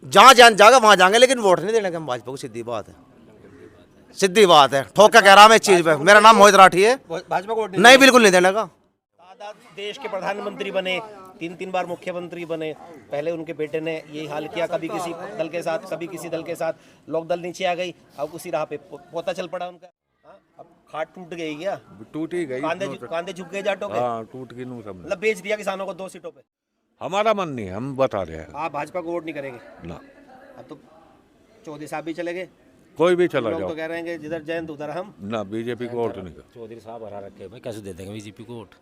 जहाँ जान जाएगा वहाँ जाएंगे, लेकिन वोट नहीं देने का हम भाजपा को। सीधी बात है, सीधी बात है। ठोक के कह रहा मैं इस चीज पे। मेरा नाम मोहित राठी है। भाजपा को वोट नहीं, बिल्कुल नहीं देने का। दादा देश के प्रधानमंत्री बने, 3 बार मुख्यमंत्री बने। पहले उनके बेटे ने यही हाल किया, कभी किसी दल के साथ, कभी किसी दल के साथ। लोक दल नीचे आ गई, अब उसी राह पे पोता चल पड़ा उनका। अब खाट टूट गई क्या? टूट ही गई। कांधे झुक गए जाटों के। हाँ, टूट गई नू सब। मतलब बेच दिया किसानों को 2 सीटों पे। हमारा मन नहीं, हम बता रहे हैं आप भाजपा को वोट नहीं करेंगे ना। अब तो चौधरी साहब भी चले गए। कोई भी चला लोग जाओ तो कह रहे हैं कि जिधर जयंत उधर हम। ना, बीजेपी को वोट नहीं कर। चौधरी साहब हरा रखे हैं भाई, कैसे दे देंगे बीजेपी को वोट?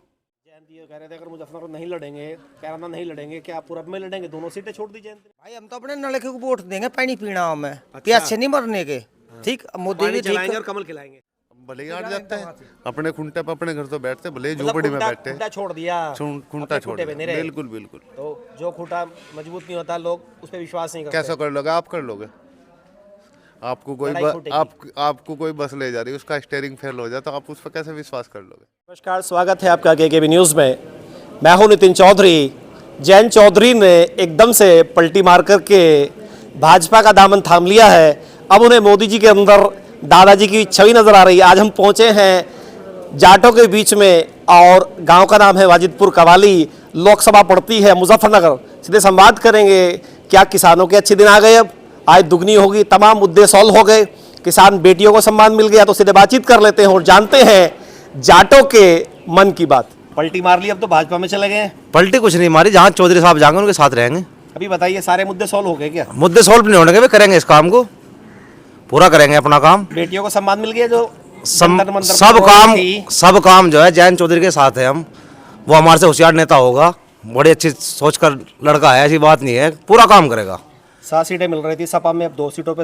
जयंत ये कह रहे थे अगर मुजफ्फरनगर नहीं लड़ेंगे, कैराना नहीं लड़ेंगे, क्या पूरब में लड़ेंगे? दोनों सीटें छोड़ दी जयंत ने। भाई हम तो अपने नलके को वोट देंगे, पानी पीना हमें, प्यास से नहीं मरने के। ठीक, मोदी पानी भी चलाएंगे ठीक। और कमल खिलाएंगे। भले ही हट जाते हैं अपने खुंटे पे, अपने घर तो बैठते, भले ही मतलब झोपड़ी में बैठते। खूंटा छोड़ दिया, खुंटा अपने छोड़ खूंटे पे नहीं दिया। रहे। बिल्कुल बिल्कुल। तो जो खूंटा मजबूत नहीं होता, लोग उस पर विश्वास नहीं करते। कैसे कर लोगे? आप कर लोगे? आपको कोई लड़ाई फूटेगी। आपको कोई बस ले जा रही है, उसका स्टीयरिंग फेल हो जाए तो आप उस पर कैसे विश्वास कर लोगे? नमस्कार, स्वागत है आपका केकेबी न्यूज़ में। मैं हूं नितिन चौधरी। जयंत चौधरी ने एकदम से पलटी मार करके भाजपा का दामन थाम लिया है। अब उन्हें मोदी जी के अंदर दादाजी की छवि नजर आ रही है। आज हम पहुंचे हैं जाटों के बीच में और गांव का नाम है वाजिदपुर कवाली। लोकसभा पड़ती है मुजफ्फरनगर। सीधे संवाद करेंगे, क्या किसानों के अच्छे दिन आ गए? अब आय दुगनी होगी, तमाम मुद्दे सॉल्व हो गए, किसान बेटियों को सम्मान मिल गया। तो सीधे बातचीत कर लेते हैं और जानते हैं जाटों के मन की बात। पलटी मार ली, अब तो भाजपा में चले गए हैं। पलटी कुछ नहीं मारी, जहाँ चौधरी साहब जाएंगे उनके साथ रहेंगे। अभी बताइए, सारे मुद्दे सॉल्व हो गए क्या? मुद्दे सोल्व नहीं होने के, वे करेंगे इस काम को, पूरा करेंगे अपना काम। बेटियों को सम्मान मिल गया, जो सब जंतर मंतर सब पर काम थी। सब काम जो है जयंत चौधरी के साथ है। हम, वो हमारे से होशियार नेता होगा, बड़ी अच्छी सोच कर लड़का है, ऐसी बात नहीं है, पूरा काम करेगा। 7 सीटें मिल रही थी सपा में, अब 2 सीटों पे,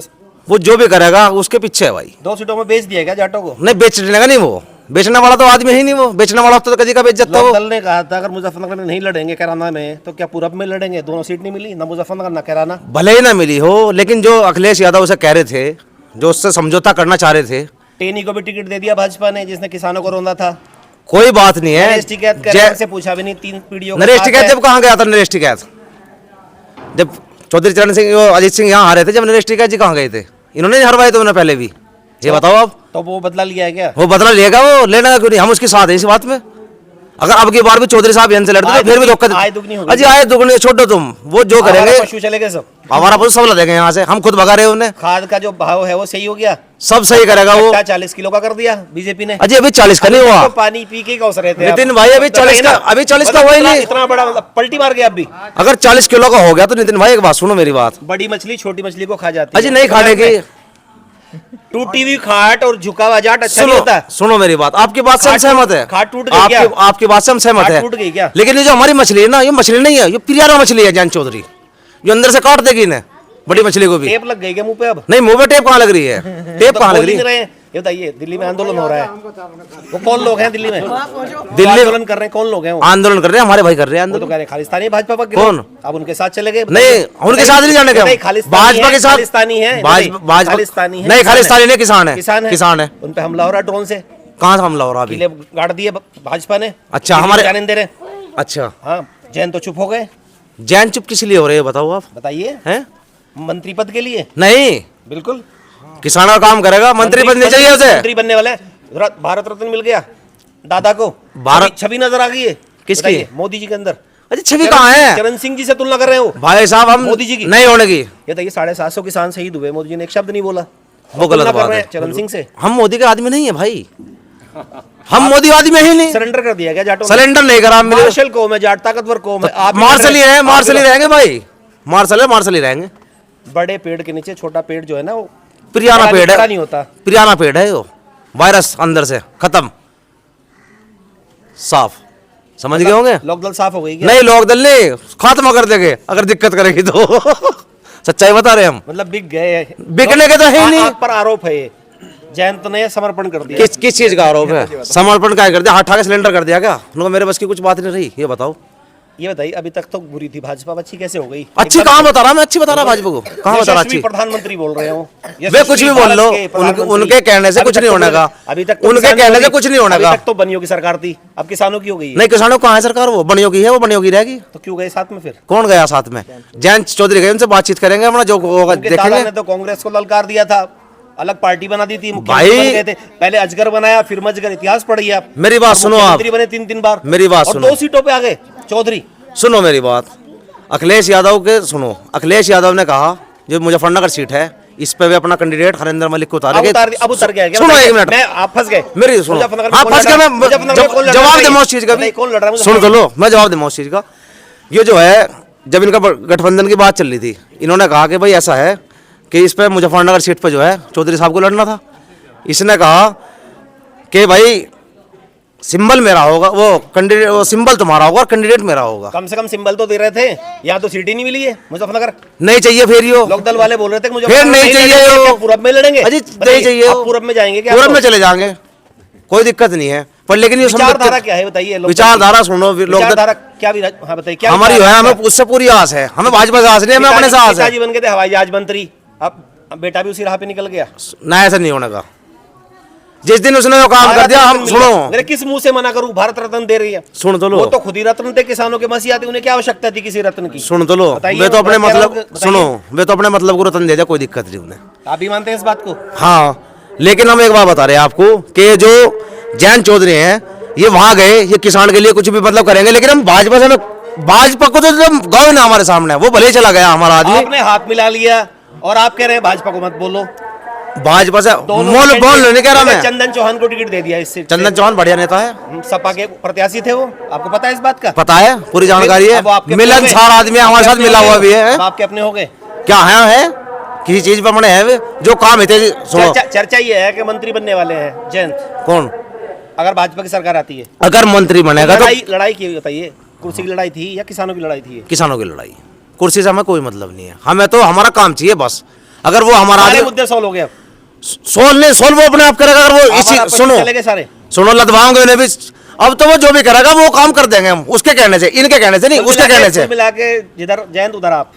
वो जो भी करेगा उसके पीछे है भाई। 2 सीटों में बेच दिया क्या जाटों को? नहीं, बेचने का नहीं, वो बेचने वाला तो आदमी ही नहीं। वो बेचने वाला तो कभी का बेच जाता लोक वो। दल ने कहा था अगर मुजफ्फरनगर में नहीं लड़ेंगे कैराना में, तो क्या पूरब में लड़ेंगे? दोनों सीट नहीं मिली, ना मुजफ्फरनगर ना कैराना। भले ही ना मिली हो, लेकिन जो अखिलेश यादव उसे कह रहे थे, जो उससे समझौता करना चाह रहे थे, टेनी को भी टिकट दे दिया भाजपा ने, जिसने किसानों को रोंदा था। कोई बात नहीं है। नरेश टिकैत कैराना से पूछा भी नहीं, 3 पीढ़ियों का नरेश साथ टिकैत है। जब कहाँ गया था? नरेश टिकैत जब चौधरी चरण सिंह अजीत सिंह यहाँ आ रहे थे, जब नरेश टिकैत जी कहाँ गए थे? इन्होंने हरवाए थे उन्हें पहले भी। ये बताओ आप। तो वो बदला लिया है क्या? वो बदला लेगा, वो लेना क्यों नहीं? हम उसके साथ हैं इस बात में। अगर अब की बार भी चौधरी साहब यहाँ से लड़ते तो फिर भी धोखा। आय दुगनी होगी। अजी आय दुगनी छोड़ो तुम, वो जो करेंगे। पशु चले गए सब, हमारा पशु सब लदेंगे यहाँ से, हम खुद भगा रहे हैं उन्हें। खाद का जो भाव है वो सही हो गया, सब सही करेगा वो। 40 किलो का कर दिया बीजेपी ने। अजी अभी 40 का नहीं हुआ तो पानी पी के कौस रहे थे आप? नितिन भाई, अभी 40 का, अभी 40 का हुआ ही नहीं। इतना बड़ा मतलब पलटी मार गया। अभी अगर 40 किलो का हो गया तो नितिन भाई एक बात सुनो मेरी बात। बड़ी मछली छोटी मछली को खा जाती है। अजी नहीं खाने की। टूटी हुई खाट और झुका हुआ जाट अच्छा नहीं सुनो होता। सुनो मेरी बात, आपकी बात से हम खाट सहमत है। खाट टूट गई क्या? आपकी बात से हम सहमत खाट है। टूट गई क्या? लेकिन ये जो हमारी मछली है ना, ये मछली नहीं है, ये पिरियाना मछली है जयंत चौधरी, जो अंदर से काट देगी इन्हें, बड़ी मछली को भी। टेप लग गई क्या मुंह पे? अब नहीं, मुंह पे टेप कहाँ लग रही है? टेप कहाँ लग बोल रही ही नहीं है? रहे। ये बताइए, दिल्ली में आंदोलन हो रहा है, वो कौन लोग हैं दिल्ली में? दिल्ली आंदोलन कर रहे हैं, कौन लोग हैं वो? आंदोलन कर रहे हैं, हमारे भाई कर रहे हैं वो तो आंदोलन। कह रहे खालिस्तानी भाजपा पर कौन? अब उनके साथ चले गए? नहीं, उनके साथ नहीं जाने का। भाजपा के साथ खालिस्तानी है, खालिस्तानी है। नहीं, खालिस्तानी नहीं, किसान है। किसान है। उन पे हमला हो रहा है ड्रोन से। कहाँ से हमला हो रहा अभी? किले गाड़ दिए भाजपा ने। अच्छा, हमारे जाने दे रहे। अच्छा, हाँ, जैन तो चुप हो गए। जैन चुप किस लिए हो रहे हैं बताओ आप? बताइए। हैं? मंत्री पद के लिए? नहीं, बिल्कुल किसान का काम करेगा, मंत्री पद नहीं चाहिए उसे। मंत्री बनने वाले हैं। भारत रत्न मिल गया दादा को। भारत छवि नजर आ गई है किसकी? बताइए, मोदी जी के अंदर। अरे छवि कहाँ है? चरण सिंह जी से तुलना कर रहे हो भाई साहब, हम मोदी जी की नहीं होने की। ये देखिए, 750 किसान शहीद हुए, मोदी जी ने एक शब्द नहीं बोला। वो गलत तुलना कर बात रहे है हैं चरण सिंह से। हम मोदी के आदमी नहीं है भाई, हम मोदी आदमी ही नहीं। सरेंडर कर दिया गया जाटों ने। सिलेंडर नहीं करा मेरे। मार्शल कौम है जाट, ताकतवर कौम है। आप मार्शल ही है, मार्शल ही रहेंगे भाई, मार्शल है, मार्शल ही रहेंगे। बड़े पेड़ के नीचे छोटा पेड़ जो है ना, वो पिरियाना पेड़ है, नहीं होता। पिरियाना पेड़ है वो, वायरस अंदर से खत्म, साफ। समझ गए होंगे? लोकदल साफ हो गई क्या? नहीं, लोग दल नहीं, खात्मा कर देंगे अगर दिक्कत करेगी तो। सच्चाई बता रहे हम। मतलब बिक गए। बिकने के तो है ही नहीं। आप पर आरोप है ये, जयंत ने समर्पण कर दिया। किस चीज का आरोप है? समर्पण क्या कर दिया? हाथ उठा के सिलेंडर कर दिया क्या? उनको मेरे बस की कुछ बात नहीं रही, ये बताओ। ये बताइए, अभी तक तो बुरी थी भाजपा, अच्छी कैसे हो गई? अच्छी कहाँ बता रहा, मैं अच्छी बता रहा भाजपा को, कहाँ बता रहा अच्छी? प्रधानमंत्री बोल रहे हो, वे कुछ भी बोल लो, उनके कहने से कुछ नहीं होने का, अभी तक उनके कहने से कुछ नहीं होने का। अभी तक तो बनियों की सरकार थी, अब किसानों की हो गई है। नहीं, किसानों को कहाँ है सरकार, वो बनियों की है, वो बनियों की रहेगी। तो क्यों गए साथ में फिर? कौन गया साथ में? जयंत चौधरी गए, उनसे बातचीत करेंगे, अपना जो होगा उनके दादा देखेंगे। ने तो कांग्रेस को ललकार दिया था, अलग पार्टी बना दी थी, भाई मुख्यमंत्री बन गए थे, पहले अजगर बनाया फिर मजगर, इतिहास पढ़िए आप। मेरी बात सुनो, आप मुख्यमंत्री बने 3-3 बार, मेरी बात और सुनो, 2 सीटों पे आ गए चौधरी। सुनो मेरी बात, अखिलेश यादव के सुनो, अखिलेश यादव ने कहा जो मुजफ्फरनगर सीट है इस पे वे अपना कैंडिडेट हरिंदर मलिक को उतारेंगे। अब उतर गया क्या? सुनो 1 मिनट, मैं आप फंस गए मेरी सुनो, मुजफ्फरनगर में हाँ कौन फंस लड़ गया, रहा है? मैं मुजफ्फरनगर में कौन लड़ रहा जवाब है? दे उस चीज का भी, बताइए, कौन लड़ रहा है? सुन तो लो, मैं जवाब दे उस चीज का। ये जो है, जब इनका गठबंधन की बात चल रही थी, इन्होंने कहा कि भाई ऐसा है कि इस पे मुजफ्फरनगर सीट पे जो है चौधरी साहब को लड़ना था। इसने कहा कि भाई सिंबल मेरा होगा, वो कैंडिडेट, वो सिंबल तुम्हारा होगा और कैंडिडेट मेरा होगा। कम से कम सिंबल तो दे रहे थे, यहाँ तो सीट ही नहीं मिली है मुजफ्फरनगर। नहीं चाहिए फिर यो, लोकदल वाले बोल रहे थे मुझे फिर नहीं चाहिए यो, पूरब में लड़ेंगे। अजी नहीं चाहिए, पूरब में जाएंगे क्या? पूरब में चले जाएंगे, कोई दिक्कत नहीं है, पर लेकिन ये विचारधारा क्या है बताइए? विचारधारा सुनो, विचारधारा क्या? हाँ बताइए, क्या हमारी है, हमें उससे पूरी आस है, हमें भाजपा से आस नहीं, हमें अपने से आस है। पिताजी बन गए थे हवाई जहाज मंत्री, अब बेटा भी उसी राह पे निकल गया। ना ऐसा नहीं होने का, जिस दिन उसने वो काम कर दिया, हम सुनो, मेरे किस मुंह से मना करूं? भारत रत्न दे रही है, सुन तो लो, वो तो खुद ही रत्न थे, किसानों के मसीहा थे, उन्हें क्या आवश्यकता थी किसी रत्न की? सुन तो लो, वे तो अपने मतलब, सुनो, वे तो अपने मतलब को रतन दे दिया, कोई दिक्कत नहीं उन्हें। आप भी मानते हैं इस बात को? हाँ, लेकिन हम एक बात बता रहे हैं आपको कि जो जयंत चौधरी हैं, ये वहां गए, ये किसान के लिए कुछ भी मतलब करेंगे, लेकिन हम भाजपा से, भाजपा को तो गाँव ना हमारे सामने, वो भले चला गया हमारा आदमी। आपने हाथ मिला लिया और आप कह रहे हैं भाजपा को मत बोलो। भाजपा से बोल नहीं कह रहा मैं। चंदन चौहान को टिकट दे दिया इससे। चंदन चौहान बढ़िया नेता है, सपा के प्रत्याशी थे वो, आपको पता है इस बात का? पता है, पूरी जानकारी है, अब आपके मिलनसार आदमी है, हमारे साथ मिला हुआ भी है। अब आपके अपने हो गए क्या है किसी चीज पर अपने है जो काम है। सुनो, चर्चा ये है कि मंत्री बनने वाले हैं जयंत। कौन? अगर भाजपा की सरकार आती है, अगर मंत्री बनेगा तो लड़ाई की बताइए, कुर्सी की लड़ाई थी या किसानों की लड़ाई थी? किसानों की लड़ाई, कुर्सी से हमें कोई मतलब नहीं है, हमें तो हमारा काम चाहिए बस। अगर वो हमारा सारे मुद्दे सॉल्व हो गए, सोल्व वो अपने आप करेगा। अगर वो इसी सुनो चले गए सारे, सुनो, लदवाओगे उन्हें भी, अब तो वो जो भी करेगा वो काम कर देंगे हम, उसके कहने से, इनके कहने से नहीं, उसके कहने से। मिला के जिधर जयंत उधर आप,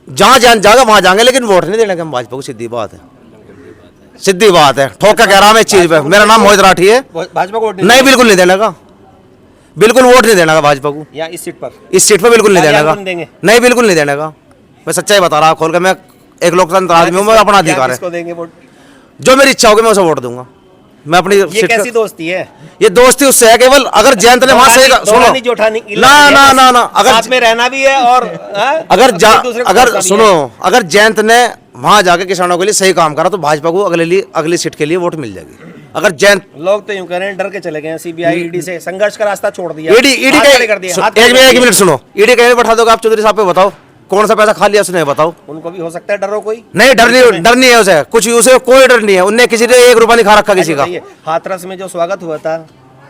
जहाँ जयंत जाएगा वहां जाएंगे, लेकिन वोट नहीं देने के हम भाजपा को, सीधी बात है, सीधी बात है, ठोक के कह रहा हूं मैं इस चीज पे। मेरा नाम मोहित राठी है, भाजपा को नहीं बिल्कुल नहीं देने का, बिल्कुल वोट नहीं देने का भाजपा को, या इस सीट पर, इस सीट पर बिल्कुल नहीं देने का, नहीं बिल्कुल नहीं देने का। मैं सच्चाई बता रहा खोल के, मैं एक लोकतंत्र आदमी हूँ, मैं अपना अधिकार है, देंगे वोट जो मेरी इच्छा होगी मैं उसे वोट दूंगा। मैं अपनी ये कैसी दोस्ती है? ये दोस्ती उससे है केवल, अगर जयंत ने वहां से सुनो ना अगर साथ में रहना भी है और अगर सुनो, अगर जयंत ने वहां जाके किसानों के लिए सही काम करा तो भाजपा को अगली सीट के लिए वोट मिल जाएगी। अगर जयंत, लोग तो यूं कह रहे हैं डर के चले गए, सीबीआई ईडी से संघर्ष का रास्ता छोड़ दिया, ईडी कर दिया। एक मिनट सुनो, ईडी कहीं बैठा दोगे आप चौधरी साहब पे, बताओ कौन सा पैसा खा लिया उसने, बताओ। उनको भी हो सकता है डरो, कोई नहीं, डर नहीं है उसे, कुछ उसे कोई डर नहीं है, उनने किसी ने 1 रुपया नहीं खा रखा किसी का। हाथरस में जो स्वागत हुआ था,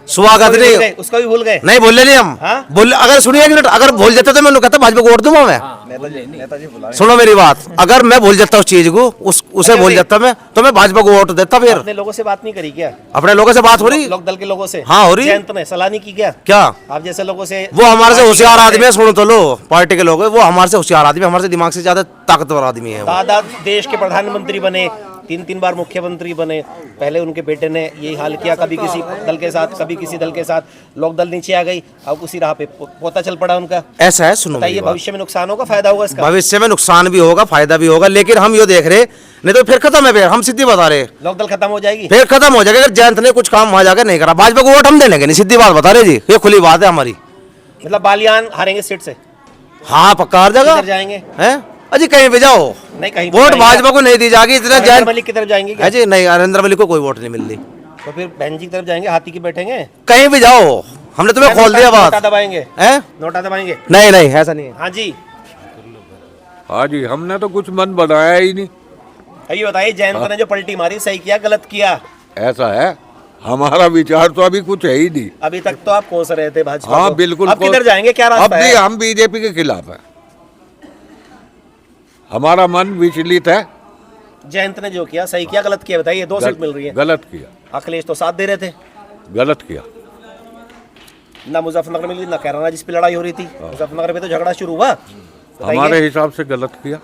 स्वागत नहीं, उसको भी भूल गए? नहीं बोले नहीं हम, बोले अगर सुनिए 1 मिनट, अगर भूल जाते तो मैं कहता भाजपा को वोट दूंगा मैं। सुनो मेरी बात, अगर मैं भूल जाता उस चीज को, उसे भूल जाता मैं, तो मैं भाजपा को वोट देता। फिर अपने लोगों से बात नहीं करी क्या? अपने लोगों से बात हो रही, लोक दल के लोगों से? हाँ हो रही। जयंत ने सलाह नहीं की क्या आप जैसे लोगों से? वो हमारे से होशियार आदमी है, सुनो तो लो, पार्टी के लोग, वो हमारे से होशियार आदमी, हमारे से दिमाग से ज्यादा ताकतवर आदमी है। दादा देश के प्रधानमंत्री बने, 3-3 बार मुख्यमंत्री बने, पहले उनके बेटे ने यही हाल किया, कभी किसी दल के साथ, कभी किसी दल के साथ, लोक दल नीचे आ गई, अब उसी राह पे पोता चल पड़ा उनका। ऐसा है, सुनो बताइए, भविष्य में नुकसान होगा फायदा होगा इसका? भविष्य में नुकसान भी होगा फायदा भी होगा, लेकिन हम ये देख रहे, नहीं तो फिर खत्म है, फिर हम सीधी बता रहे, लोक दल खत्म हो जाएगी, फिर खत्म हो जाएगा। अगर जयंत ने कुछ काम वहां जाकर नहीं करा, भाजपा को वोट हम देने के नहीं, सीधी बात बता रहे जी, ये खुली बात है हमारी। मतलब बालियान हारेंगे सीट से? हाँ पक्का हार जाएगा। जाएंगे हैं अजी, कहीं पे जाओ, नहीं कहीं वोट भाजपा को नहीं दी जाएगी। इतना जयंत मलिक की तरफ जाएंगे है जी, नहीं नरेंद्र मलिक को कोई वोट नहीं मिल रही, तो फिर बहन जी की तरफ जाएंगे, हाथी की बैठेंगे, कहीं भी जाओ, हमने तुम्हें खोल दिया बात। नोटा दबाएंगे, हैं? नोटा दबाएंगे? नहीं नहीं ऐसा नहीं है। हाँ जी, हाँ जी, हमने तो कुछ मन बनाया ही नहीं। ये बताइए, जयंत ने जो पलटी मारी, सही किया गलत किया? ऐसा है, हमारा विचार तो अभी कुछ है ही नहीं। अभी तक तो आप कोस रहे थे भाजपा हाँ को। बिल्कुल। अब किधर जाएंगे, क्या रास्ता अब भी है? हम बीजेपी के खिलाफ है, हमारा मन विचलित है। जयंत ने जो किया सही किया गलत किया बताइए? 2 सीट मिल रही है, गलत किया, अखिलेश तो साथ दे रहे थे। गलत किया। ना मुजफ्फरनगर में मिली ना कैराना जिस पे लड़ाई हो रही थी। मुजफ्फरनगर में तो झगड़ा शुरू हुआ। बताइए। हमारे हिसाब से गलत किया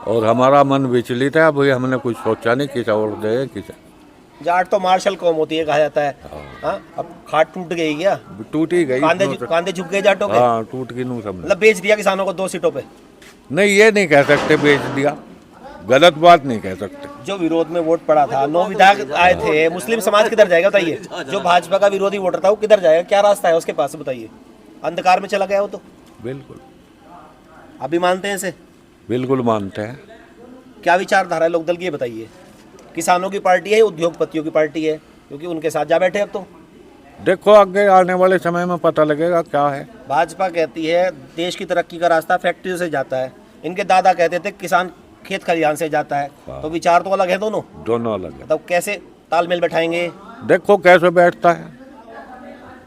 और हमारा मन विचलित है। अभी हमने कुछ सोचा नहीं किसे वोट दे किसे। जाट तो मार्शल कौम होती है कहा जाता है। हाँ, अब खाट टूट गई क्या? टूट ही गई। कांधे झुक गए जाटों के। हाँ, टूट गई नू सब। मतलब बेच दिया किसानों को 2 सीटों पे। नहीं, ये नहीं कह सकते बेच दिया, गलत बात नहीं कह सकते। जो विरोध में वोट पड़ा था, 9 विधायक आए थे, मुस्लिम समाज किधर जाएगा बताइए? जो भाजपा का विरोधी वोटर था वो किधर जाएगा? क्या रास्ता है उसके पास बताइए? अंधकार में चला गया वो तो। बिल्कुल, अभी मानते हैं इसे? बिल्कुल मानते हैं। क्या विचारधारा है लोकदल की ये बताइए? किसानों की पार्टी है, उद्योगपतियों की पार्टी है? क्योंकि उनके साथ जा बैठे अब तो। देखो आगे आने वाले समय में पता लगेगा क्या है। भाजपा कहती है देश की तरक्की का रास्ता फैक्ट्रियों से जाता है। इनके दादा कहते थे किसान खेत खलिहान से जाता है। तो विचार तो अलग है दोनों। दोनों अलग है। तो कैसे तालमेल बैठाएंगे? देखो कैसे बैठता है,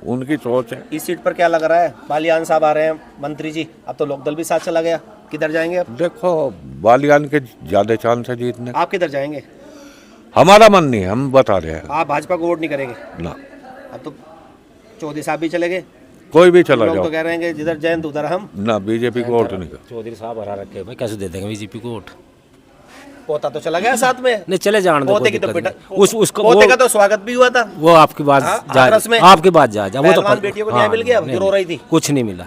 उनकी सोच है। इस सीट पर क्या लग रहा है? बालियान साहब आ रहे हैं मंत्री जी, अब तो लोकदल भी साथ चला गया। किधर जाएंगे अब? देखो बालियान के ज्यादा चांस है जीतने। आप किधर जाएंगे? हमारा मन नहीं, हम बता रहे हैं आप भाजपा को वोट नहीं करेंगे ना। अब तो चौधरी साहब भी चले गए। कोई भी चला लोग जाओ तो कह रहे हैं कि जिधर जयंत उधर हम। ना, बीजेपी को वोट नहीं कर। चौधरी साहब हरा रखे भाई, कैसे दे देंगे बीजेपी को वोट? पोता तो चला गया साथ में। नहीं चले जाने दो, पोते कोई की तो दिक्कत बेटा नहीं। उसको पोते का तो स्वागत भी हुआ था। वो आपकी बात हाँ, जा हाथरस में आपकी बात जा वो तो पहलवान बेटियों को न्याय मिल गया, जो रो रही थी। कुछ नहीं मिला,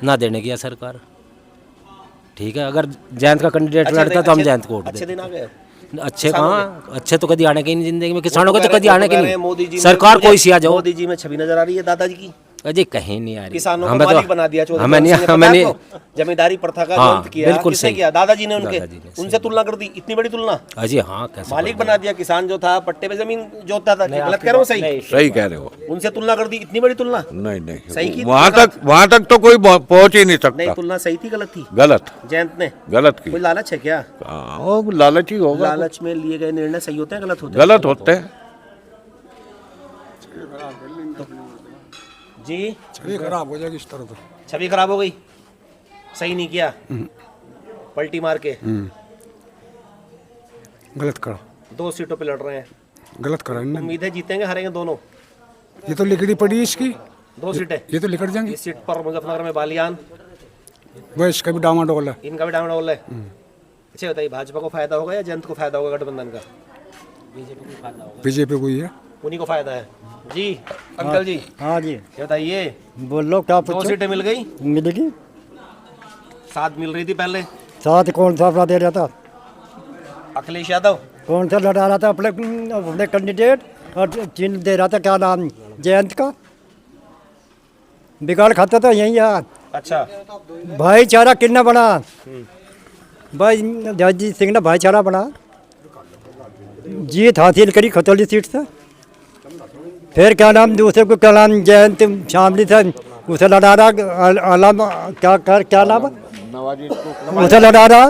ना देने की है सरकार। ठीक है, अगर जयंत का कैंडिडेट लड़ता तो हम जयंत को वोट अच्छे दिन आ गए। अच्छे कहाँ? अच्छे तो कभी आने के नहीं जिंदगी में, किसानों को तो कभी वो आने के कह रहे हैं मोदी जी नहीं। में- सरकार कोई सी आ जाओ। मोदी जी में छवि नजर आ रही है दादाजी की। अजय कहीं नहीं आ रही। किसानों को हमें मालिक तो बना दिया चौधरी हमें नहीं, सिंह ने, हमें पता नहीं। आपको? जमींदारी प्रथा का हाँ, अंत किया। बिल्कुल किसने सही किया? दादाजी ने उनके। दादाजी ने, उनसे तुलना कर दी, इतनी बड़ी तुलना। अजय हाँ, कैसे मालिक बना दिया। किसान जो था पट्टे पे जमीन जोतता था। गलत कह रहा हूँ? सही सही कह रहे हो। उनसे तुलना कर दी, इतनी बड़ी तुलना। नहीं सही की वहाँ तक तो कोई पहुंच ही नहीं नहीं, सकता। तुलना सही थी गलत थी? गलत, जयंत ने गलत की। कोई लालच है क्या? हाँ, वो लालच ही होगा। लालच में लिए गए निर्णय सही होते हैं गलत होते हैं? गलत होते हैं। जी छवि खराब हो जाएगी इस तरह तो। छवि खराब हो गई, सही नहीं किया, पलटी मार के गलत करा, 2 सीटों पे लड़ रहे हैं। गलत करा इन्होंने। उम्मीद है जीतेंगे हारेंगे दोनों? ये तो लिखनी पड़ी इसकी, 2 सीटें। ये तो लिखट जाएंगी। इस सीट पर मुजफ्फरनगर में बालियान, वह इसका भी डामाडोल है। इनका भी डामाडोल है। अच्छा बताइए, भाजपा को फायदा होगा या जयंत को फायदा होगा गठबंधन का? बीजेपी को ही है। उन्हीं को फायदा है। जी अंकल जी, हाँ जी, ये बताइए, बोलो क्या 2 पूछो? सीटें मिल गई, मिलेगी। 7 मिल रही थी पहले। साथ कौन सा अपना दे रहा था? अखिलेश यादव। कौन सा लड़ा रहा था अपने कैंडिडेट? और चिन्ह दे रहा था, क्या नाम, जयंत का। बिगाड़ खाता था यही यार। अच्छा, भाईचारा कितना बना भाई, जगजीत सिंह ने भाईचारा बना, जीत हासिल करी खतौली सीट से। फिर क्या नाम, दूसरे को क्या नाम, जयंत शामली था, उसे लड़ा रहा, आलम क्या नाम, उसे लड़ा रहा,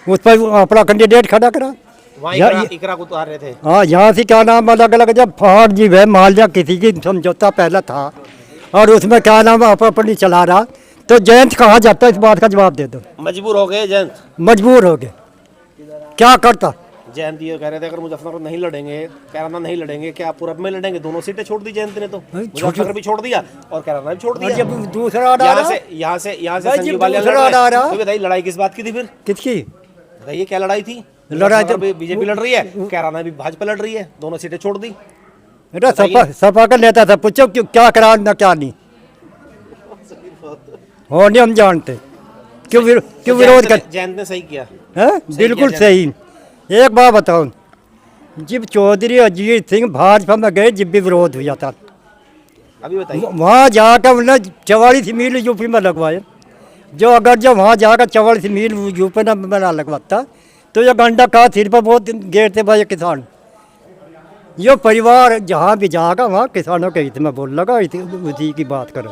उस पर अपना कैंडिडेट खड़ा करा। वहाँ इकरा को उतार रहे थे। हाँ, यहाँ से क्या नाम अलग अलग, जब फौज जी है मान लिया किसी की समझौता पहला था और उसमें क्या नाम अपनी चला रहा, तो जयंत कहाँ जाता, इस बात का जवाब दे दो। मजबूर हो गए जयंत, मजबूर हो गए, क्या करता। जयंत ये कह रहे थे अगर मुजफ्फरनगर नहीं लड़ेंगे, कैराना नहीं लड़ेंगे, क्या पूरब में लड़ेंगे? दोनों सीटें छोड़ दी जयंत ने तो। मुजफ्फरनगर भी छोड़ दिया और कैराना भी छोड़ दिया। जब दूसरा डाला, यहाँ से भाई संजीव जब बालियान दूसरा लड़ रहे हैं। डाला। तो बताइए लड़ाई किस बात की थी फिर? किसकी बताइए क्या लड़ाई थी? लड़ाई तो बीजेपी लड़ रही है, कैराना भी भाजपा लड़ रही है, दोनों सीटें छोड़ दी। बेटा सपा का नेता था, पूछो क्या करा ना क्या नहीं, होने हम जानते। क्यों विरोध कर, जयंत ने सही किया है? बिल्कुल सही। एक बात बताओ, जब चौधरी अजीत सिंह भाजपा में गए, जब भी विरोध हुआ था, अभी बताइए। वहाँ जाकर उन्होंने 44 मील यूपी में लगवाए। जो वहाँ जाकर 44 मील यूपी में ना लगवाता तो ये गंडा का सिर पर बहुत गिरते भाई किसान। ये परिवार जहाँ भी जाएगा वहाँ किसानों के हित में बोल लगा, उसी की बात करो।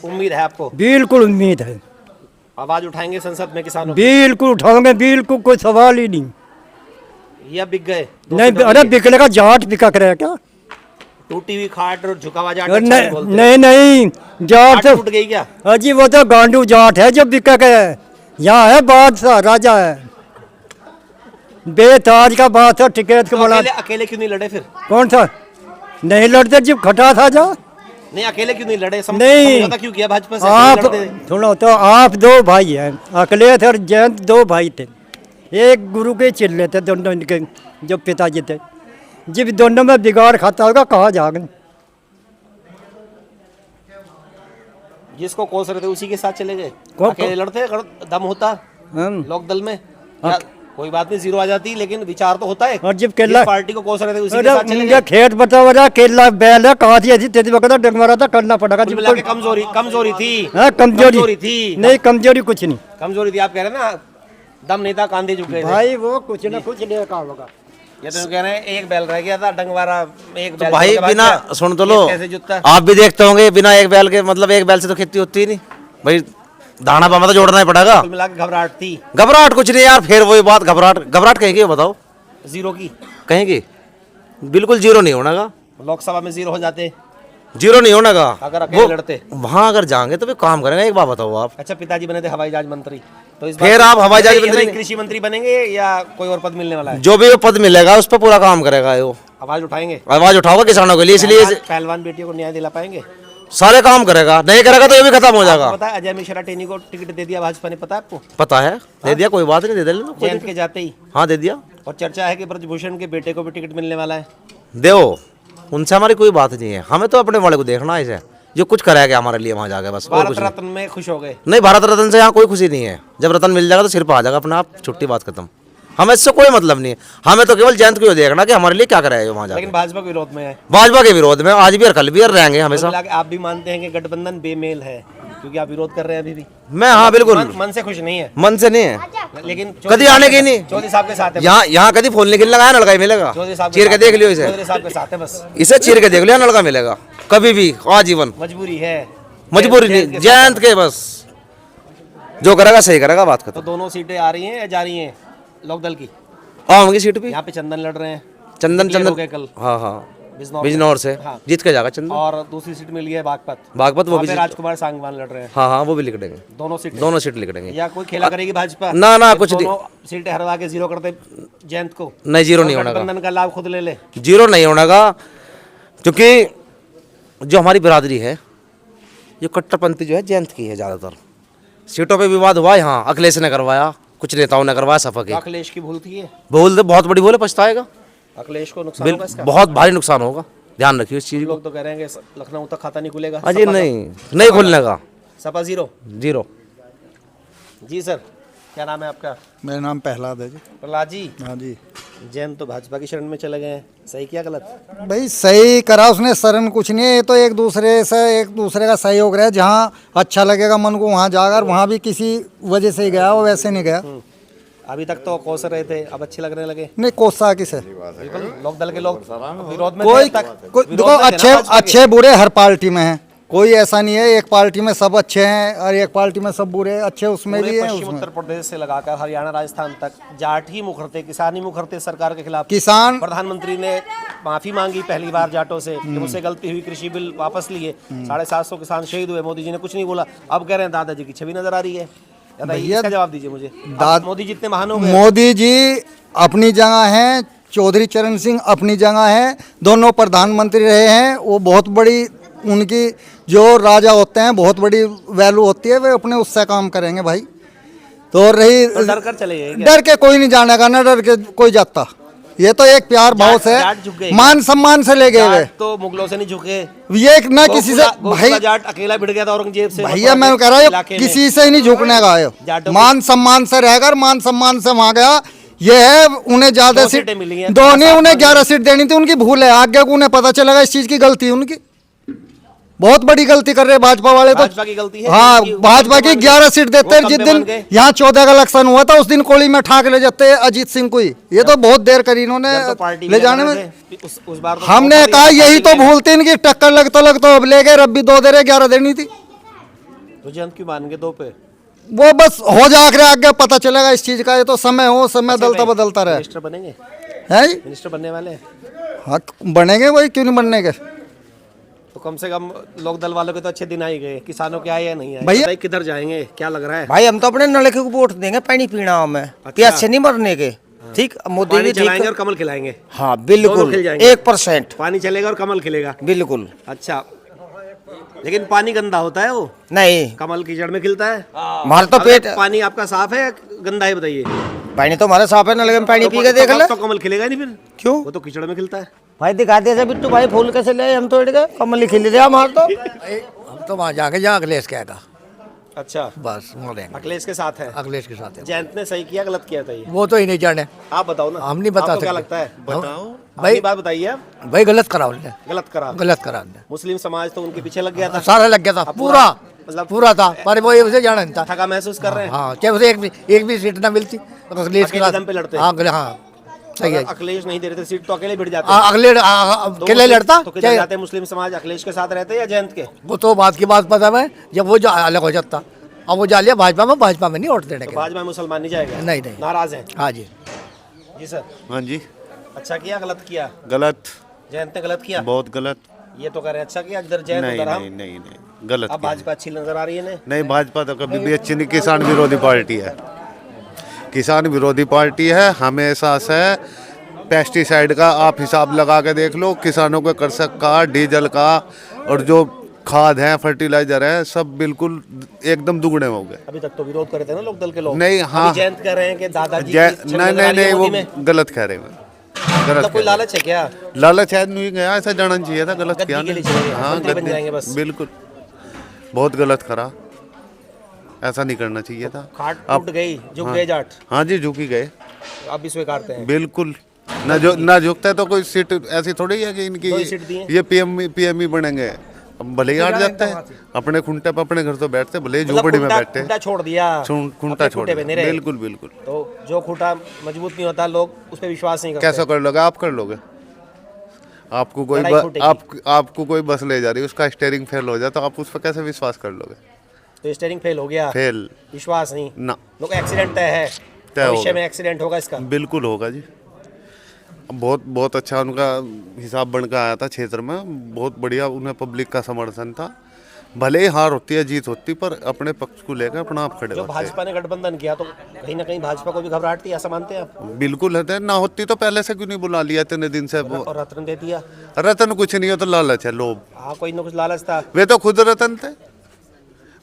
उम्मीद है आपको? बिल्कुल उम्मीद है। आवाज उठाएंगे संसद में किसानों की? बिल्कुल उठाओगे, बिल्कुल कोई सवाल ही नहीं। या बिक गए? नहीं, अरे बिकने का जाट बिका करे क्या? टूटी हुई खाट और झुका हुआ जाट? नहीं, जाट से टूट गई क्या? अजी वो तो गांडू जाट है जो बिका गया। यहाँ है बादशाह, राजा है, बेताज का बादशाह, टिकट के बना। अकेले क्यों नहीं लड़े फिर? कौन सा? नहीं लड़ते जब खटा था जा। नहीं अकेले क्यों नहीं लड़े? नहीं। समझौता क्यों किया भाजपा से? आप अकेले लड़ते। सुनो तो आप दो भाई हैं, अखिलेश और जयंत दो भाई थे, एक गुरु के चिल्ले थे दोनों इनके जो पिताजी थे। जब दोनों में बिगाड़ खाता होगा कहाँ जाएंगे? जिसको कोस रहे थे उसी के साथ चले गए। को- अकेले लड़ते अगर दम होता हम लोक दल में क्या कोई बात नहीं, जीरो आ जाती, लेकिन विचार तो होता है। और जब जिस केला पार्टी को कोस रहे थे उसी के अरे साथ चले उनका गए। खेत बता हुआ केला बैल है, कहाँ थी ऐसी तेजी वक्त डगमरा था, करना पड़ेगा। कुल मिला के कमजोरी थी। हाँ, कमजोरी थी। नहीं, कमजोरी कुछ नहीं कमजोरी थी। आप कह रहे हैं ना दम नहीं था, कांधे झुक गए थे। भाई, वो कुछ ना कुछ नहीं कहा होगा। ये तो कह रहे हैं एक बैल रह गया था डंगवारा, एक बैल भाई के बाद बिना क्या? सुन तो लो, खेत कैसे जुतता? आप भी देखते होंगे बिना एक बैल के, मतलब एक बैल से तो खेती होती ही नहीं भाई, दाना पामा तो जोड़ना ही पड़ेगा। कुल मिला के घबराहट थी। घबराहट कुछ नहीं यार, फिर वही बात, घबराहट कहीं की बताओ? जीरो की। कहीं की बिल्कुल जीरो नहीं होना का, लोकसभा में जीरो हो जाते जीरो नहीं होना का। अगर अकेले लड़ते। वहां अगर जाएंगे तो भी काम करेंगे। एक बात बताओ आप, अच्छा, पिताजी बने थे हवाई जहाज मंत्री, तो इस फिर बार आप हवाई जहाज मंत्री कृषि मंत्री बनेंगे या कोई और पद मिलने वाला है? जो भी पद मिलेगा उस पर पूरा काम करेगा वो, आवाज उठाएंगे। आवाज उठाओगा किसानों के लिए, इसलिए पहलवान बेटियों को न्याय दिला पाएंगे? सारे काम करेगा, नहीं करेगा तो ये भी खत्म हो जाएगा। पता है अजय मिश्रा टेनी को टिकट दे दिया भाजपा ने, पता है आपको? पता है, दे दिया, कोई बात नहीं, दे देना कोई जयंत के जाते ही। हाँ दे दिया। और चर्चा है कि ब्रजभूषण के बेटे को भी टिकट मिलने वाला है। दो, उनसे हमारी कोई बात नहीं है, हमें तो अपने वाले को देखना है, इसे जो कुछ कराएगा हमारे लिए वहाँ जाके बस, और भारत कुछ नहीं। रत्न में खुश हो गए। नहीं, भारत रत्न से यहाँ कोई खुशी नहीं है, जब रत्न मिल जाएगा तो सिर पर आ जाएगा अपने आप, छुट्टी, बात खत्म। हमें इससे कोई मतलब नहीं है, हमें तो केवल जयंत को देखना कि हमारे लिए क्या कराएगा वहाँ जाके। लेकिन भाजपा के विरोध में है। भाजपा के विरोध में आज भी और कल भी और रहेंगे हमेशा। मिला के आप भी मानते हैं कि गठबंधन बेमेल है, क्योंकि आप विरोध कर रहे हैं अभी भी? मैं हाँ बिल्कुल मन से खुश नहीं है, मन से नहीं है, लेकिन कभी आने की नहीं। चौधरी साहब के साथ है। यहाँ कभी फूल निकल लगा नलका ही मिलेगा, चौधरी साहब चीर के देख लियो इसे, चौधरी साहब के साथ है बस। इसे चीर के देख लियो नलका मिलेगा कभी भी आजीवन। मजबूरी है, मजबूरी नहीं, जयंत के बस जो करेगा सही करेगा, बात तो खत्म। दोनों सीटें आ रही हैं या जा रही हैं लोकदल की? आऊंगी सीट भी, यहाँ पे चंदन लड़ रहे हैं। चंदन क्लियर हो गए चंदन, कल हाँ हाँ बिजनौर बिजनौर से हाँ। जीत के जाएगा चंदन। और दूसरी सीट मिली है बागपत। बागपत वो वहाँ भी पे राजकुमार सांगवान लड़ रहे हैं। हाँ हाँ वो भी लिख देंगे, दोनों सीटें। दोनों सीट लिख देंगे। या कोई खेला करेगी भाजपा? ना ना कि कुछ नहीं, दोनों सीटें हरवा के जीरो करते जयंत को। नहीं जीरो नहीं होने का, गठबंधन का लाभ खुद ले ले। जीरो नहीं होने का, क्योंकि जो हमारी बिरादरी है, जो कट्टरपंथी जो है जयंत की है ज़्यादातर। सीटों पे विवाद हुआ है, हाँ अखिलेश ने करवाया, कुछ नेताओं ने करवाया, सफा की अखिलेश की भूल थी ये? बोल दे, बहुत बड़ी बोले, पछताएगा, अखिलेश को नुकसान होगा इसका? बहुत भारी नुकसान होगा, ध्यान रखिए इस चीज़ को। लोग तो कह रहे हैं कि लखनऊ तक खाता नहीं खुलेगा। अजी सपा का। नहीं खुलने का, सपा जीरो। जीरो। जी सर, क्या नाम है आपका? मेरा नाम प्रहलाद है जी। प्रहलाद जी, हाँ जी। जैन तो भाजपा की शरण में चले गए हैं, सही किया गलत? भाई सही करा उसने, शरण कुछ नहीं है, ये तो एक दूसरे का सहयोग रहा है, जहाँ अच्छा लगेगा मन को वहाँ जाकर, वहाँ भी किसी वजह से ही गया, वो वैसे नहीं गया। अभी तक तो कोस रहे थे, अब अच्छे लगने लगे। नहीं कोसा किसे, बिल्कुल, लोक दल के लोग विरोध में कोई थे अब तक। कोई विरोध देखो में थे ना अच्छे भाजपा के। अच्छे बुरे हर पार्टी में हैं, कोई ऐसा नहीं है एक पार्टी में सब अच्छे हैं और एक पार्टी में सब बुरे, अच्छे उसमें पूरे भी हैं पश्चिम उसमें। उत्तर प्रदेश से लगाकर हरियाणा राजस्थान तक जाट ही मुखरते, किसान ही मुखरते सरकार के खिलाफ। किसान प्रधानमंत्री ने माफी मांगी पहली बार जाटों से कि मुझसे गलती हुई, कृषि बिल वापस लिए, 750 किसान शहीद हुए, मोदी जी ने कुछ नहीं बोला। अब कह रहे हैं दादाजी की छवि नजर आ रही है, इसका जवाब दीजिए मुझे। अब मोदी जी इतने महान हो गए। मोदी जी अपनी जगह हैं, चौधरी चरण सिंह अपनी जगह हैं, दोनों प्रधानमंत्री रहे हैं, वो बहुत बड़ी उनकी जो राजा होते हैं बहुत बड़ी वैल्यू होती है, वे अपने उससे काम करेंगे भाई। तो रही तो डर कर चले गए क्या? डर के कोई नहीं जाने का, ना डर के कोई जाता, ये तो एक प्यार भाव से जाट झुक गए। मान सम्मान से ले गए वे, जाट तो मुगलों से नहीं झुके। ये ना किसी से भाई भाई जाट अकेला भिड़ गया था औरंगजेब से। भैया मैं कह रहा इलाके हूँ में। किसी से ही नहीं झुकने का है, जाटों मान सम्मान से रहकर मान सम्मान से वहां गया। ये है उन्हें ज्यादा दो सीट सीटें मिली हैं। दो नहीं, उन्हें 11 सीट देनी थी, उनकी भूल है, आगे को उन्हें पता चलेगा इस चीज की गलती है उनकी, बहुत बड़ी गलती कर रहे हैं भाजपा वाले तो। भाजपा की गलती है। हाँ उनकी- भाजपा की 11 सीट देते हैं, वो जिस कम पे दिन मान गए। यहाँ 14 का इलेक्शन हुआ था उस दिन कोली में ठाक ले जाते अजीत सिंह को ही, ये तो बहुत देर करी इन्होंने जब तो पार्टी ले में जाने लग में। रहे थे, उस बार तो हमने बहुत कहा बड़ी यही तो पार्टी में- भूलते इनकी टक्कर लगता अब ले गए, रब्बी 2 दे रहे 11 देनी थी, तो जयंत क्यों मान गए 2 पे? वो बस हो जा कर आगे पता चलेगा इस चीज का, ये तो समय हो समय दलता बदलता रहे मिनिस्टर बनेंगे, है। मिनिस्टर बनने वाले हैं। हाँ बनेंगे वही, क्यों नहीं बनने के। तो कम से कम लोक दल वालों के तो अच्छे दिन आ ही गए, किसानों के आए या नहीं आए? भैया- बताइए किधर जाएंगे, क्या लग रहा है? भाई हम तो अपने नलके को वोट देंगे पानी पीना में, प्यास से नहीं मरने के। ठीक, मोदी पानी भी चलाएंगे और ठीक। कमल खिलाएंगे। हाँ दोनों बिल्कुल, खिल जाएंगे। 1%। पानी चलेगा और कमल खिलेगा। बिल्कुल अच्छा, लेकिन पानी गंदा होता है वो, नहीं, कमल कीचड़ में खिलता है। हमारा तो अगर पेट, पानी आपका साफ है या गंदा है बताइए? पानी तो हमारा साफ है ना, लेकिन पानी पी के देख ले। तो कमल खिलेगा ही नहीं फिर, क्यों वो तो कीचड़ में खिलता है। भाई दिखा दे बिट्टू भाई, फूल कैसे ले हम तोड़ के, कमल खिल रहे हमारे तो। हम तो वहाँ जाके जहाँ अखिलेश कहेगा, अच्छा, बस वहाँ रहेंगे, अखिलेश के साथ है। अखिलेश के साथ है। जयंत ने सही किया गलत किया था ये? वो तो ही नहीं जाने, आप बताओ ना, हम नहीं बता आपको क्या सकते। लगता है? बताओ भाई भाई, बात बताइए आप। भाई गलत करा उनने, गलत करा, गलत करा उनने। मुस्लिम समाज तो उनके पीछे लग गया था, सारा लग गया था, अब पूरा मतलब पूरा था, पर वो उसे जाना नहीं था। ठगा महसूस कर रहे हैं। हाँ, चाहे उसे एक भी सीट ना मिलती, अखिलेश के अकेले साथ दम पे लड़ते। हाँ सही है। अगर अखिलेश नहीं दे रहे थे सीट तो अकेले भिड़ जाते। अकेले लड़ता तो किधर चाहे- जाते मुस्लिम समाज, अखिलेश के साथ रहते या जयंत के? वो तो बात की बात पता है, जब वो अलग हो जाता, अब वो जा लिया भाजपा में नहीं वोट देने तो के। भाजपा में मुसलमान नहीं जाएगा? नहीं। नाराज हैं? हाँ जी, जी सर। हाँ जी, अच्छा किया गलत किया? गलत, जयंत ने गलत किया? बहुत गलत। ये तो कह रहे हैं अच्छा किया, इधर जयंत नहीं उधर हम। नहीं नहीं नहीं, गलत अब किया। भाजपा अच्छी नजर आ रही है ना? नहीं, भाजपा तो कभी भी अच्छी नहीं, किसान विरोधी पार्टी है, किसान विरोधी पार्टी है हमेशा से। पेस्टिसाइड का आप हिसाब लगा के देख लो, किसानों के कृषक का, डीजल का, और जो खाद है, फर्टिलाइजर है, सब बिल्कुल एकदम दुगने हो गए। अभी तक तो विरोध कर रहे थे ना लोक दल के लोग। नहीं, हाँ। अभी जयंत कह रहे हैं कि दादाजी जय की छवि नहीं नजर आ नहीं रही है नहीं, मोदी वो में। गलत कह रहे हैं, गलत मतलब कोई कह रहे लालच है क्या? हैं। लालच है नहीं गया, ऐसा जाना चाहिए था, गलत गद्दी किया के लिए ना। चले गए, हाँ, मंत्री बन गद्दी, जाएंगे बस। बिल्कुल बहुत गलत करा, ऐसा नहीं करना चाहिए था। खाट अब- टूट गई, झुक हाँ। गए जाट, हाँ जी, झुकी गए, आप भी स्वीकारते हैं? बिल्कुल। ना झुकता है तो कोई सीट ऐसी थोड़ी है कि दो ही सीट दी इनकी हैं। ये पीएम ही बनेंगे। अब भले ही हार जाते हैं, अपने खुंटे पे अपने घर तो बैठते, भले ही मतलब झोपड़ी में खूंटा- बैठते, खूंटा छोड़ दिया, खुंटा अपने छोड़ खूंटे पे दिया। नहीं रहे। बिल्कुल बिल्कुल। तो जो खूंटा मजबूत नहीं होता, लोग उस पर विश्वास नहीं करते। कैसा कर लोगे आप? कर लोगे? आपको कोई लड़ाई फूटेगी। आपको कोई बस ले जा रही है, उसका स्टीयरिंग फेल हो जाए तो आप उस पर कैसे विश्वास कर लोगे? तो स्टीयरिंग फेल हो गया, फेल विश्वास नहीं ना, लोग। एक्सीडेंट तय है, तय हो भविष्य गया। में एक्सीडेंट होगा इसका। बिल्कुल होगा जी। बहुत बहुत अच्छा उनका हिसाब बन के आया था क्षेत्र में, बहुत बढ़िया, उन्हें पब्लिक का समर्थन था। भले ही हार होती है, जीत होती, पर अपने पक्ष को लेकर अपना आप खड़े जो होते भाजपा ने गठबंधन किया तो कहीं ना कहीं भाजपा को भी घबराहट थी, ऐसा मानते हैं आप? हैं। बिल्कुल है, ना होती तो पहले से क्यों नहीं बुला लिया इतने दिन से? और रत्न दे दिया। रतन कुछ नहीं हो तो लालच है, लोभ। हाँ, कोई ना कुछ लालच था। वे तो खुद रतन थे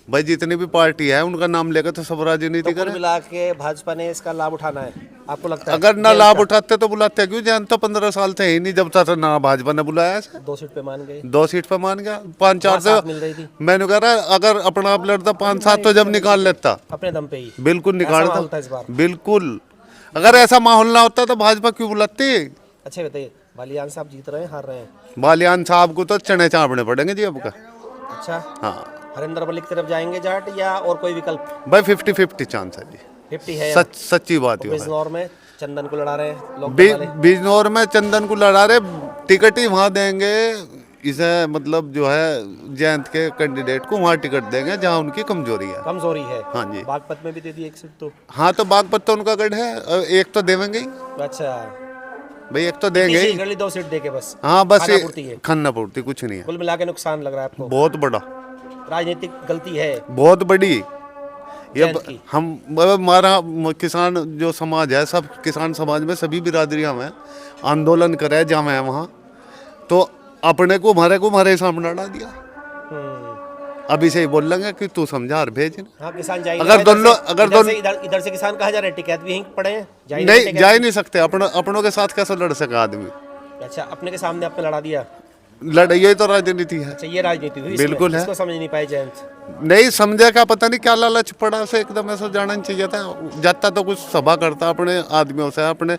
भाई, जितनी भी पार्टी है उनका नाम लेकर तो सब राजनीति तो कुल करें। मिला के भाजपा ने इसका लाभ उठाना है, आपको लगता है? अगर ना जयंत लाभ का उठाते तो बुलाते क्यों? जयंत तो 15 साल थे ही नहीं जब तक ना भाजपा ने बुलाया ऐसे। 2 सीट पे मान गए, 2 सीट पे मान गया, 5-4 से साथ मिल रही थी मैंने कह रहा अगर अपना आप लड़ता 5-7 तो जब निकाल लेता, अपने दम पे ही। बिल्कुल ऐसा माहौल था निकालता, इस बार। बिल्कुल। अगर ऐसा माहौल ना होता तो भाजपा क्यों बुलाती? अच्छा बताइए, बालियान साहब जीत रहे हैं, हार रहे हैं? बालियान साहब को तो चने चापने पड़ेंगे जी अब का। अच्छा, हाँ हरिंदर मलिक की तरफ जाएंगे जाट या और कोई विकल्प? भाई 50-50 चांस है जी, 50 है। सच्ची बात ही है। बिजनौर में चंदन को लड़ा रहे हैं लोग वाले। बिजनौर में चंदन को लड़ा रहे, टिकट ही वहाँ देंगे इसे, मतलब जो है जयंत के कैंडिडेट को वहाँ टिकट देंगे जहाँ उनकी कमजोरी है। कमजोरी है। हाँ जी। बागपत में भी दे दी एक सीट तो। हाँ, तो बागपत तो उनका गढ़ है, एक तो देवेंगे ही अच्छा, भाई, एक तो देंगे ही। गली 2 सीट देके बस। हाँ बस खाना पूर्ति है। खाना पूर्ति, कुछ नहीं है। कुल मिला के नुकसान लग रहा है आपको? बहुत बड़ा, राजनीतिक गलती है बहुत बड़ी ये। जयंत की। हम हमारा किसान जो समाज है, सब किसान समाज में सभी बिरादरियां में आंदोलन करे जहाँ मैं वहाँ, तो अपने को हमारे सामने लड़ा दिया। अभी से ही बोल लेंगे कि तू समझा और भेज। हाँ, किसान जाएंगे। अगर दोनों इधर से किसान कहा जा रहे हैं, टिकैत भी यहीं पड़े हैं, नहीं जा ही नहीं सकते, अपनों के साथ कैसे लड़ सका आदमी? अच्छा, अपने के सामने आपने लड़ा दिया। लड़ाई तो राजनीति है। अच्छा, ये राजनीति हुई बिल्कुल इसमें। है। इसको समझ नहीं पाए जयंत। नहीं समझा क्या, पता नहीं क्या लालच पड़ा से एकदम ऐसा जाना नहीं चाहिए था। जाता तो कुछ सभा करता अपने आदमियों से, अपने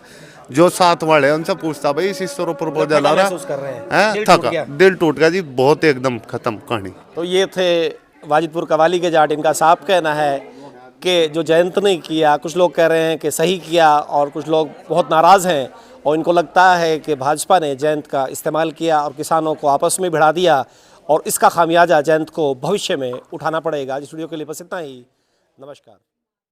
जो साथ वाले हैं उनसे पूछता, भाई इस तरह प्रपोजल आ रहा महसूस कर रहे हैं। है, दिल टूट थका, गया। दिल टूट गया जी, बहुत एकदम खत्म कहानी। तो ये थे वाजिदपुर कवाली के जाट। इनका साफ कहना है कि जो जयंत ने किया, कुछ लोग कह रहे हैं कि सही किया और कुछ लोग बहुत नाराज़ हैं, और इनको लगता है कि भाजपा ने जयंत का इस्तेमाल किया और किसानों को आपस में भिड़ा दिया, और इसका खामियाजा जयंत को भविष्य में उठाना पड़ेगा। आज स्टूडियो के लिए बस इतना ही। नमस्कार।